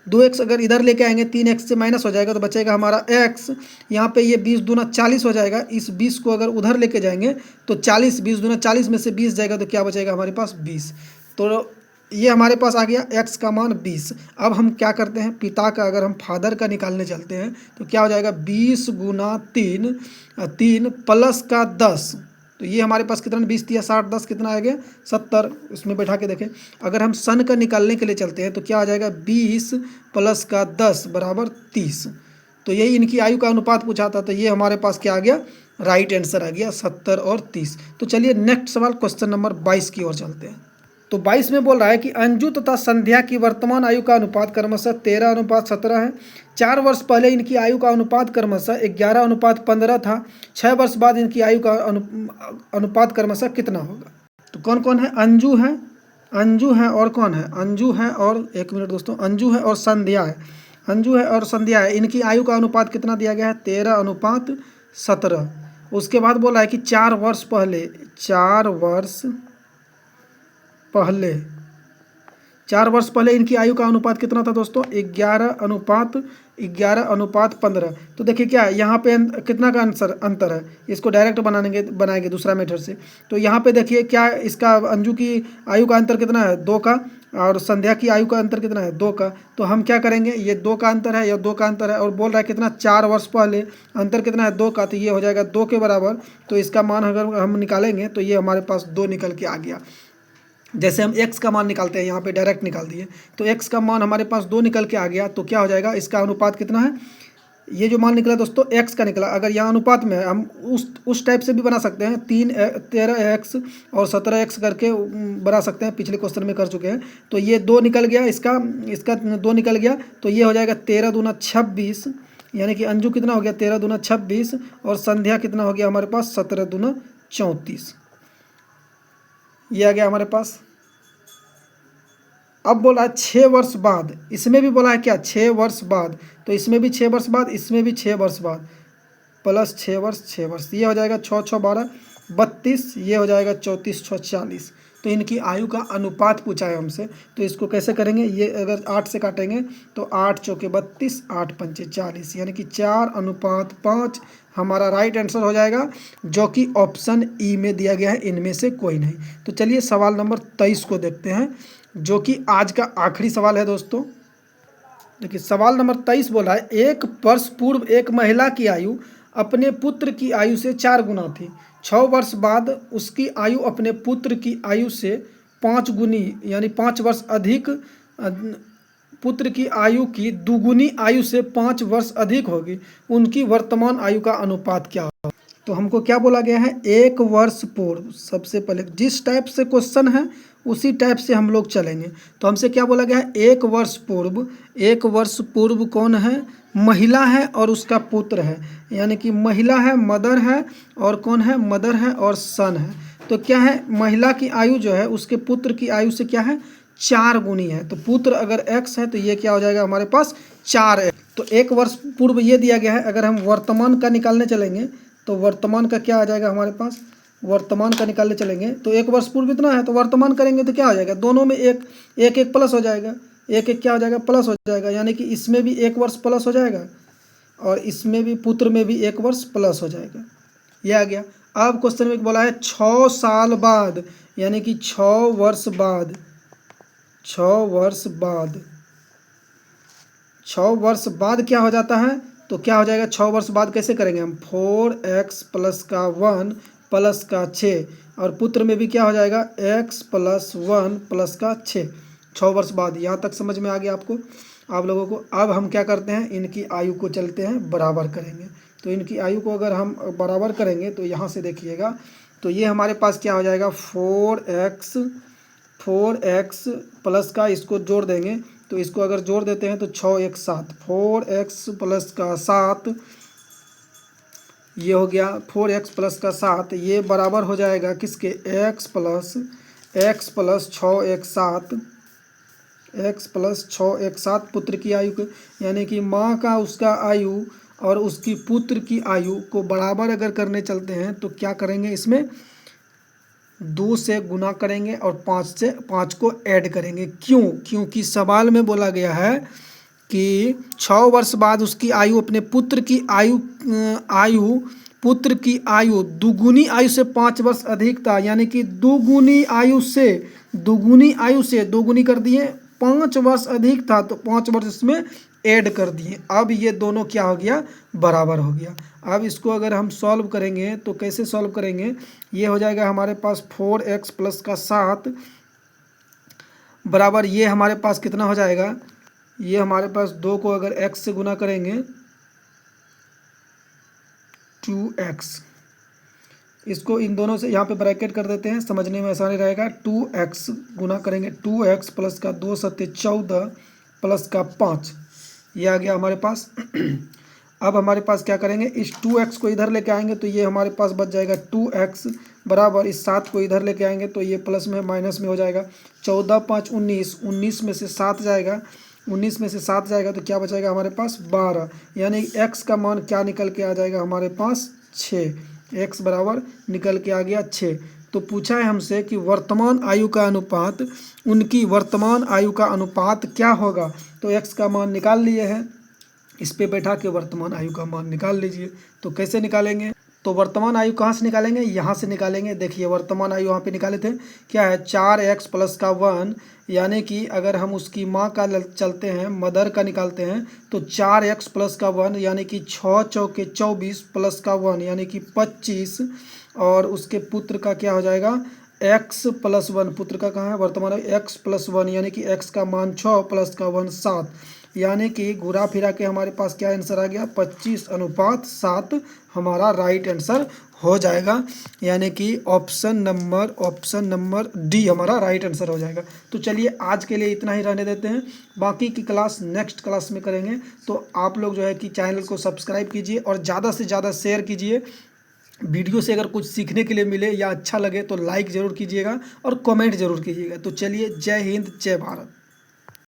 2x अगर इधर लेके आएंगे 3x से माइनस हो जाएगा तो बचेगा हमारा x, यहाँ पे ये 20 दूना 40 हो जाएगा, इस 20 को अगर उधर लेके जाएंगे तो 40, 20 दूना 40 में से 20 जाएगा तो क्या बचेगा हमारे पास 20। तो ये हमारे पास आ गया x का मान 20। अब हम क्या करते हैं, पिता का अगर हम फादर का निकालने चलते हैं तो क्या हो जाएगा 20 गुना 3, 3 प्लस का 10। तो ये हमारे पास कितना 20 दिया 60, 10 कितना आ गया 70। इसमें बैठा के देखें। अगर हम सन का निकालने के लिए चलते हैं तो क्या आ जाएगा 20 प्लस का 10 बराबर 30। तो यही इनकी आयु का अनुपात पूछा था, तो ये हमारे पास क्या आ गया, राइट आंसर आ गया 70 और 30। तो चलिए नेक्स्ट सवाल क्वेश्चन नंबर 22 की ओर चलते हैं। तो 22 में बोल रहा है कि अंजू तथा संध्या की वर्तमान आयु का अनुपात क्रमशः 13:17 है। 4 वर्ष पहले इनकी आयु का अनुपात क्रमशः 11:15 था। 6 वर्ष बाद इनकी आयु का अनुपात क्रमशः कितना होगा। तो कौन कौन है, अंजू है और कौन है, अंजू है और, एक मिनट दोस्तों, अंजू है और संध्या है। अंजू है और संध्या है, इनकी आयु का अनुपात कितना दिया गया है 13:17। उसके बाद बोला है कि 4 वर्ष पहले, 4 वर्ष पहले इनकी आयु का अनुपात कितना था दोस्तों 11:15। तो देखिए क्या यहाँ पे कितना का अंतर है, इसको डायरेक्ट बनाएंगे दूसरा मेथड से। तो यहाँ पे देखिए क्या इसका अंजू की आयु का अंतर कितना है 2 का, और संध्या की आयु का अंतर कितना है 2 का। तो हम क्या करेंगे, ये 2 का अंतर है, यह 2 का अंतर है, और बोल रहा है कितना 4 वर्ष पहले, अंतर कितना है 2 का, तो ये हो जाएगा 2 के बराबर। तो इसका मान अगर हम निकालेंगे तो ये हमारे पास 2 निकल के आ गया। जैसे हम x का मान निकालते हैं, यहाँ पे डायरेक्ट निकाल दिए, तो x का मान हमारे पास 2 निकल के आ गया। तो क्या हो जाएगा, इसका अनुपात कितना है, ये जो मान निकला दोस्तों x का निकला। अगर यहाँ अनुपात में हम उस टाइप से भी बना सकते हैं, 13x और 17x करके बना सकते हैं, पिछले क्वेश्चन में कर चुके हैं। तो ये 2 निकल गया, इसका 2 निकल गया, तो ये हो जाएगा 13 दूना 26, यानी कि अंजू कितना हो गया 13 दूना 26, और संध्या कितना हो गया हमारे पास 17 दूना 34। ये आ गया हमारे पास। अब बोला 6 वर्ष बाद, इसमें भी बोला है क्या 6 वर्ष बाद, तो इसमें भी 6 वर्ष बाद, इसमें भी 6 वर्ष बाद, प्लस 6 वर्ष 6 वर्ष, ये हो जाएगा 6 6 12 32, ये हो जाएगा 34 6 40। तो इनकी आयु का अनुपात पूछा है हमसे, तो इसको कैसे करेंगे, ये अगर 8 से काटेंगे तो 8 चौके 32, 8 पंचे 40, यानी कि 4:5 हमारा राइट आंसर हो जाएगा, जो कि ऑप्शन ई में दिया गया है, इनमें से कोई नहीं। तो चलिए सवाल नंबर 23 को देखते हैं, जो कि आज का आखिरी सवाल है दोस्तों। देखिए सवाल नंबर 23 बोला है, 1 वर्ष पूर्व एक महिला की आयु अपने पुत्र की आयु से 4 गुना थी। 6 वर्ष बाद उसकी आयु अपने पुत्र की आयु से 5 गुनी, यानी 5 वर्ष अधिक, पुत्र की आयु की दुगुनी आयु से 5 वर्ष अधिक होगी। उनकी वर्तमान आयु का अनुपात क्या होगा। तो हमको क्या बोला गया है, 1 वर्ष पूर्व, सबसे पहले जिस टाइप से क्वेश्चन है उसी टाइप से हम लोग चलेंगे। तो हमसे क्या बोला गया है, 1 वर्ष पूर्व, 1 वर्ष पूर्व कौन है, महिला है और उसका पुत्र है, यानी कि महिला है, मदर है, और कौन है, मदर है और सन है। तो क्या है, महिला की आयु जो है उसके पुत्र की आयु से क्या है 4 गुनी है। तो पुत्र अगर x है तो ये क्या हो जाएगा हमारे पास 4x। तो 1 वर्ष पूर्व ये दिया गया है। अगर हम वर्तमान का निकालने चलेंगे तो वर्तमान का क्या आ जाएगा हमारे पास, वर्तमान का निकालने चलेंगे तो 1 वर्ष पूर्व इतना है, तो वर्तमान करेंगे तो क्या हो जाएगा, दोनों में एक एक प्लस हो जाएगा, एक क्या हो जाएगा प्लस हो जाएगा, यानी कि इसमें भी 1 वर्ष प्लस हो जाएगा और इसमें भी पुत्र में भी 1 वर्ष प्लस हो जाएगा। ये आ गया। अब क्वेश्चन में बोला है 6 साल बाद, यानी कि 6 वर्ष बाद, 6 वर्ष बाद क्या हो जाता है, तो क्या हो जाएगा 6 वर्ष बाद कैसे करेंगे हम, 4x प्लस का 1 प्लस का 6, और पुत्र में भी क्या हो जाएगा x प्लस 1 प्लस का 6 वर्ष बाद। यहाँ तक समझ में आ गया आपको, आप लोगों को। अब हम क्या करते हैं, इनकी आयु को चलते हैं बराबर करेंगे। तो इनकी आयु को अगर हम बराबर करेंगे तो यहाँ से देखिएगा, तो ये हमारे पास क्या हो जाएगा 4x प्लस का, इसको जोड़ देंगे तो इसको अगर जोड़ देते हैं तो 6 1 7, 4x प्लस का 7, ये हो गया 4x प्लस का 7, ये बराबर हो जाएगा किसके, x प्लस 6 1 7, x प्लस 6 1 7 पुत्र की आयु को, यानी कि माँ का उसका आयु और उसकी पुत्र की आयु को बराबर अगर करने चलते हैं तो क्या करेंगे, इसमें 2 से गुना करेंगे और 5 को ऐड करेंगे। क्यों, क्योंकि सवाल में बोला गया है कि 6 वर्ष बाद उसकी आयु अपने पुत्र की आयु दुगुनी आयु से 5 वर्ष अधिक था, यानी कि दुगुनी आयु से दुगुनी आयु से दोगुनी कर दिए, 5 वर्ष अधिक था तो 5 वर्ष इसमें ऐड कर दिए। अब ये दोनों क्या हो गया, बराबर हो गया। अब इसको अगर हम सॉल्व करेंगे तो कैसे सॉल्व करेंगे, ये हो जाएगा हमारे पास 4x प्लस का 7 बराबर ये हमारे पास कितना हो जाएगा, ये हमारे पास 2 को अगर x से गुना करेंगे 2x, इसको इन दोनों से यहाँ पे ब्रैकेट कर देते हैं, समझने में आसानी रहेगा। 2x गुना करेंगे 2x प्लस का 2 सत्ते 14 प्लस का 5, ये आ गया हमारे पास। अब हमारे पास क्या करेंगे, इस 2x को इधर लेके आएंगे तो ये हमारे पास बच जाएगा 2x बराबर इस 7 को इधर लेके आएंगे तो ये प्लस में माइनस में हो जाएगा। 14 5 19, 19 में से 7 जाएगा, 19 में से 7 जाएगा तो क्या बचाएगा हमारे पास 12, यानी x का मान क्या निकल के आ जाएगा हमारे पास 6, x बराबर निकल के आ गया 6। तो पूछा है हमसे कि वर्तमान आयु का अनुपात, उनकी वर्तमान आयु का अनुपात क्या होगा, तो x का मान निकाल लिए हैं, इस पे बैठा के वर्तमान आयु का मान निकाल लीजिए। तो कैसे निकालेंगे, तो वर्तमान आयु कहाँ से निकालेंगे, यहाँ से निकालेंगे। देखिए वर्तमान आयु यहाँ पे निकाले थे, क्या है 4x प्लस का 1, यानी कि अगर हम उसकी माँ का चलते हैं, मदर का निकालते हैं तो 4x प्लस का 1 यानी कि 6 चौके 24 प्लस का 1 यानी कि 25, और उसके पुत्र का क्या हो जाएगा x प्लस 1, पुत्र का कहाँ है वर्तमान आयु x प्लस 1 यानी कि x का मान 6 प्लस का 1 7, यानी कि घुरा फिरा के हमारे पास क्या आंसर आ गया 25:7 हमारा राइट आंसर हो जाएगा, यानी कि ऑप्शन नंबर डी हमारा राइट आंसर हो जाएगा। तो चलिए आज के लिए इतना ही रहने देते हैं, बाकी की क्लास नेक्स्ट क्लास में करेंगे। तो आप लोग जो है कि चैनल को सब्सक्राइब कीजिए और ज़्यादा से ज़्यादा शेयर कीजिए। वीडियो से अगर कुछ सीखने के लिए मिले या अच्छा लगे तो लाइक ज़रूर कीजिएगा और कमेंट ज़रूर कीजिएगा। तो चलिए जय हिंद जय भारत।